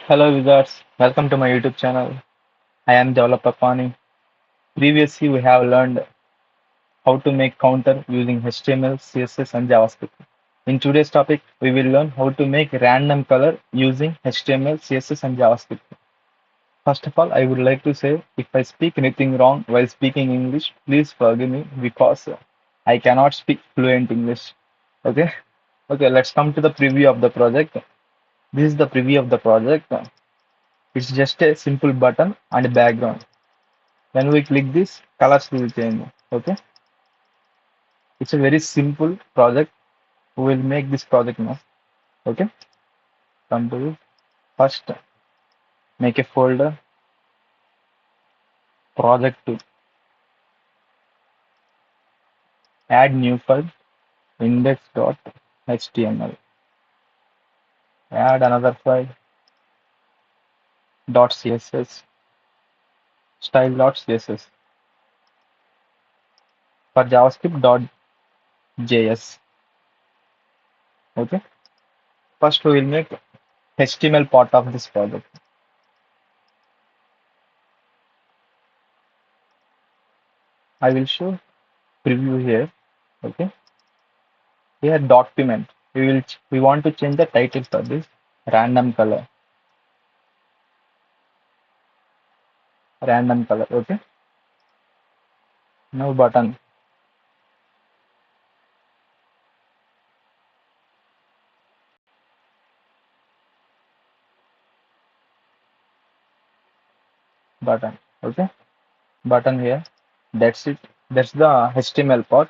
Hello users, welcome to my YouTube channel. I am developer Pani. Previously we have learned how to make counter using HTML, CSS and JavaScript. In today's topic, we will learn how to make random color using HTML, CSS and JavaScript. First of all, I would like to say if I speak anything wrong while speaking English, please forgive me because I cannot speak fluent English. Okay? Okay, let's come to the preview of the project. This is the preview of the project. It's just a simple button and a background. When we click this, colors will change. Okay, it's a very simple project. We will make this project now. Okay, come to it. First, make a folder, project to add new file, index.html. Add another file, .css, style.css. For JavaScript.js. Okay, first we will make HTML part of this project. I will show preview here. Okay, here document. We want to change the title for this random color. Random color. Okay, now button. Button. Okay, button here. That's it. That's the HTML part.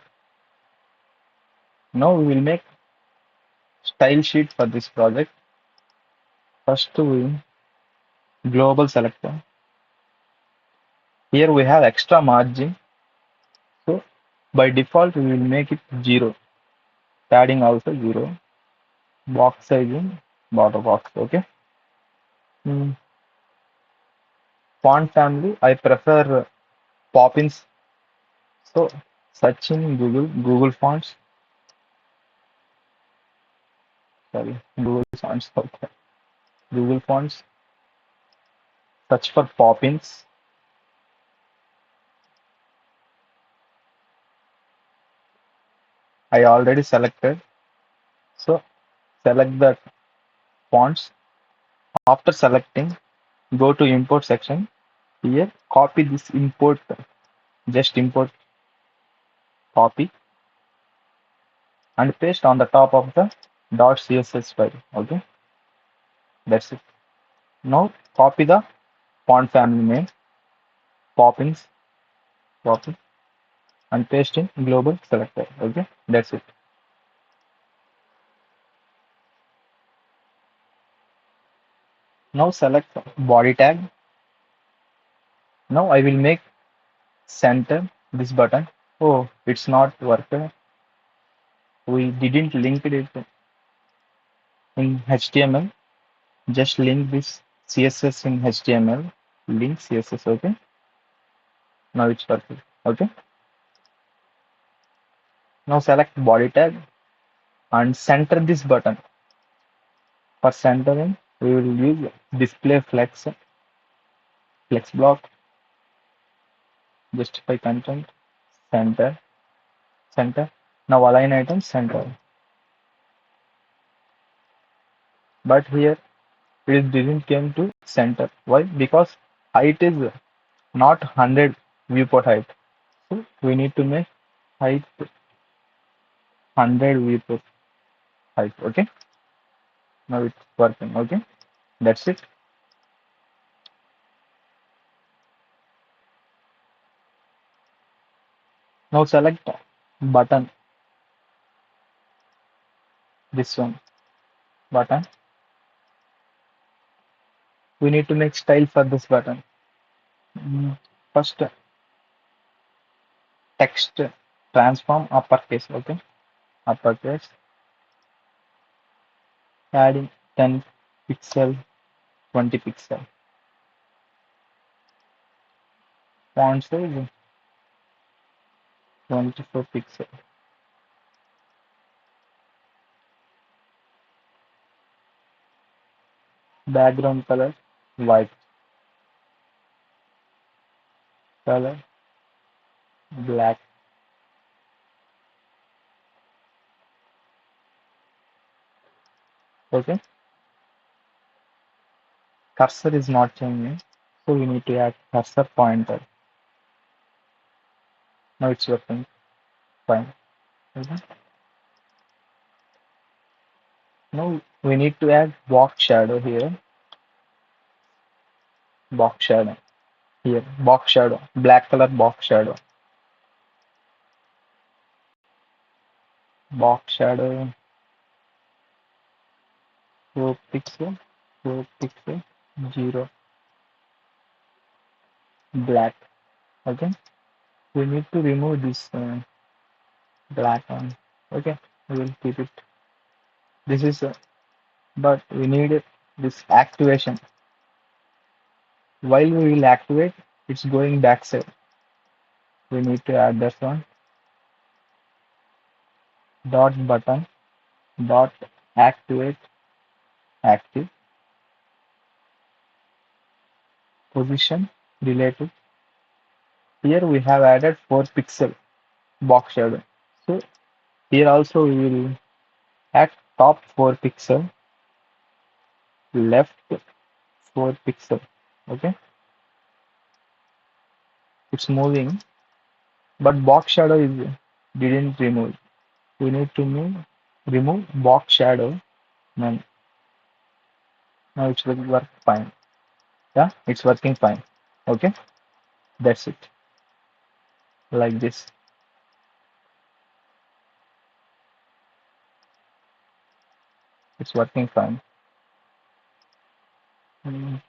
Now we will make style sheet for this project. First we global selector. Here we have extra margin. So by default we will make it 0. Padding also 0. Box sizing border box. Okay. Hmm. Font family I prefer Poppins. So search in Google fonts. Sorry, Google fonts. Okay. Google fonts. Search for Poppins. I already selected. So select the fonts. After selecting, go to import section. Here, copy this import. Just import, copy, and paste on the top of the .css file. Okay, that's it. Now copy the font family name, Poppins, copy, and paste in global selector. Okay, that's it. Now select body tag. Now I will make center this button. Oh, it's not working. We didn't link it in HTML. Just link this CSS in HTML. Link CSS. Okay. Now it's perfect. Okay. Now select body tag and center this button. For centering, we will use display flex block, justify content, center, center. Now align item center. But here it didn't came to center. Why? Because height is not 100 viewport height. So we need to make height 100 viewport height. Okay. Now it's working. Okay. That's it. Now select button. This one button. We need to make style for this button. First text transform uppercase. Okay. Uppercase. Adding 10 pixel, 20 pixel. Font size 24 pixel. background color white, color black. Okay, cursor is not changing, so we need to add cursor pointer. Now it's working fine. Okay. Now we need to add box shadow here. Box shadow here. Box shadow. Black color box shadow. Box shadow. 4 pixel. 4 pixel. 0. Black. Okay. We need to remove this black one. Okay. We will keep it. This is, but we need this activation. While we will activate, it's going backside. We need to add this one. Dot button. Dot activate. Active. Position related. Here we have added 4 pixel box shadow. So here also we will add top 4 pixel, left 4 pixel. Okay, it's moving, but box shadow is didn't remove. We need to remove box shadow. Now, now it will work fine. Yeah, it's working fine. Okay, that's it. Like this, it's working fine. Mm,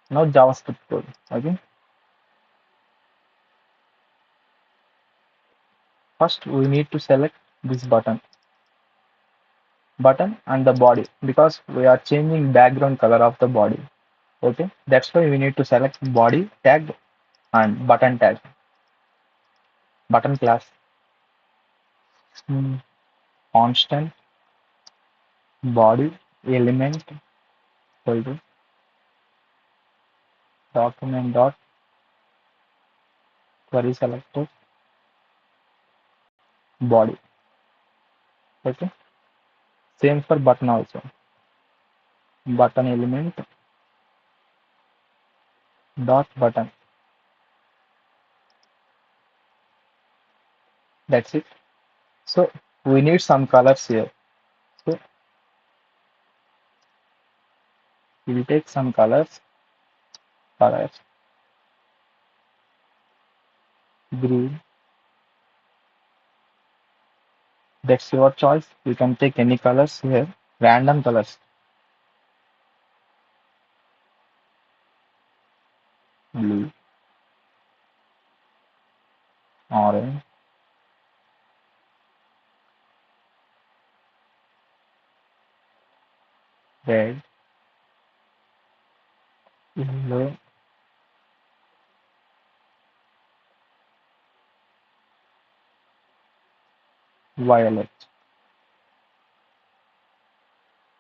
Now JavaScript code. Okay, first we need to select this button and the body because we are changing background color of the body. Okay, that's why we need to select body tag and button tag, button class. Hmm, Constant body element equal to document dot query selector body. Okay, same for button also. Button element dot button. That's it. So we need some colors here. So we'll take some colors, green. That's your choice. You can take any colors here, random colors, blue, orange, red, yellow, violet.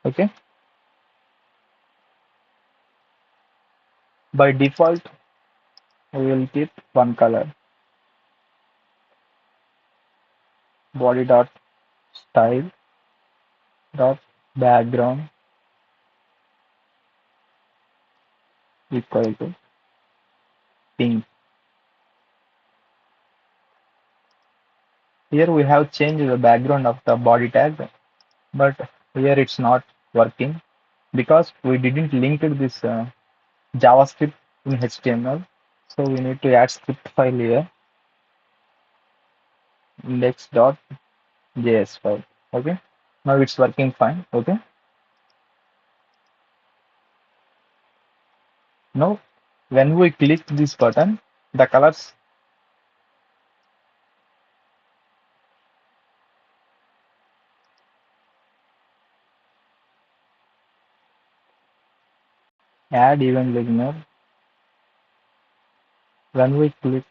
Okay. By default, we will keep one color. Body dot style dot background equal to pink. Here we have changed the background of the body tag, but here it's not working because we didn't link to this JavaScript in HTML. So we need to add script file here, index.js file. Okay. Now it's working fine. Okay. Now when we click this button, the colors add event beginner. When we click,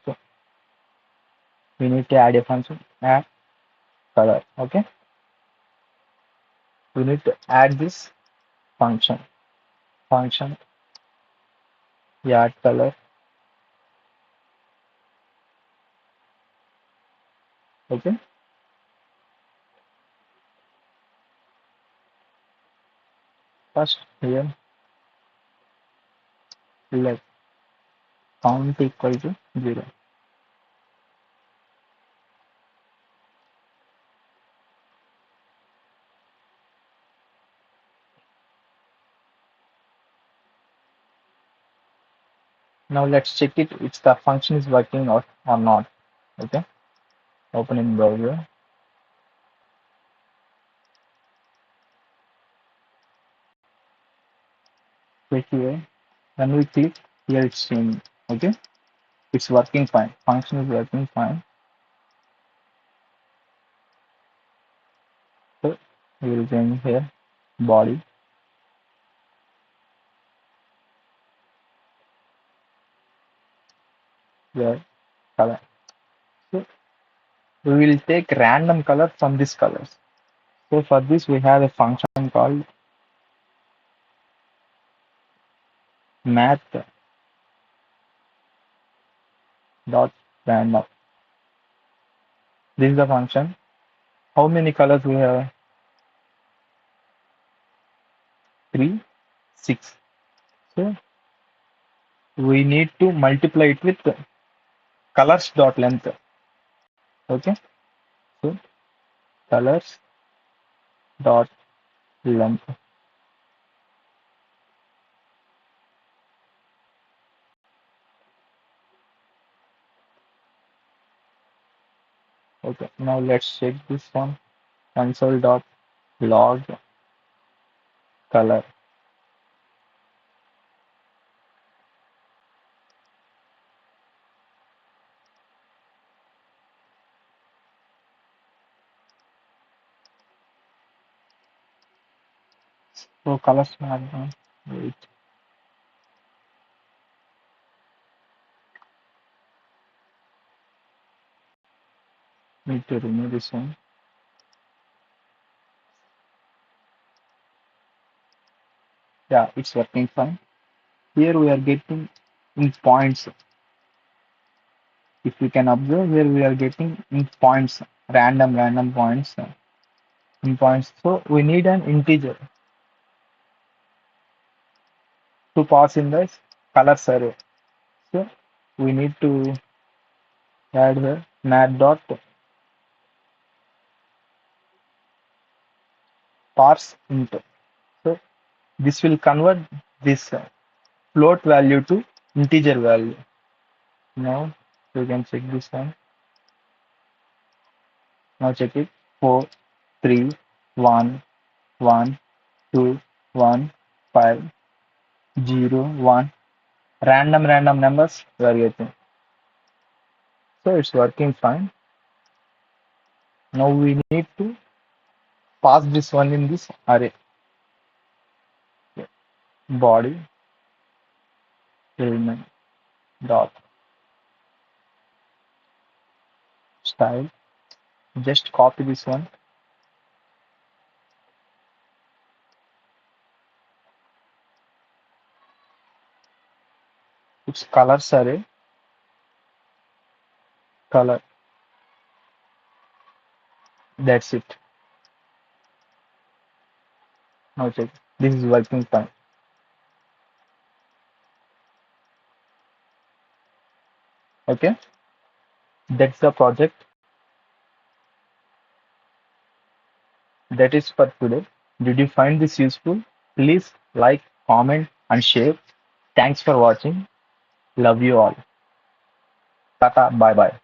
we need to add a function add color. Okay. We need to add this function, function, add color. Okay, first here let count equal to 0. Now let's check it if the function is working or not. Okay, open in browser. Click here. When we click here, it's changing. Okay, it's working fine. Function is working fine. So we will change here body here color. So we will take random color from these colors. So for this we have a function called math dot random. This is the function. How many colors we have? 3, 6. So we need to multiply it with colors dot length. Okay. So colors dot length. Okay. Now let's check this one. Console dot log color. So colors background. Wait. Need to remove this one. Yeah, it's working fine. Here we are getting in points. If you can observe here, we are getting in points, random points in points. So we need an integer to pass in this colors array. So we need to add the math dot parse int. So this will convert this float value to integer value. Now you can check this one. Now check it. 4, 3, 1, 1, 2, 1, 5, 0, 1. Random numbers we are getting. So it's working fine. Now we need to pass this one in this array. Body element dot style. Just copy this one. It's colors array. Color. That's it. Now check. This is working fine. Okay. That's the project. That is for today. Did you find this useful? Please like, comment, and share. Thanks for watching. Love you all. Tata. Bye bye.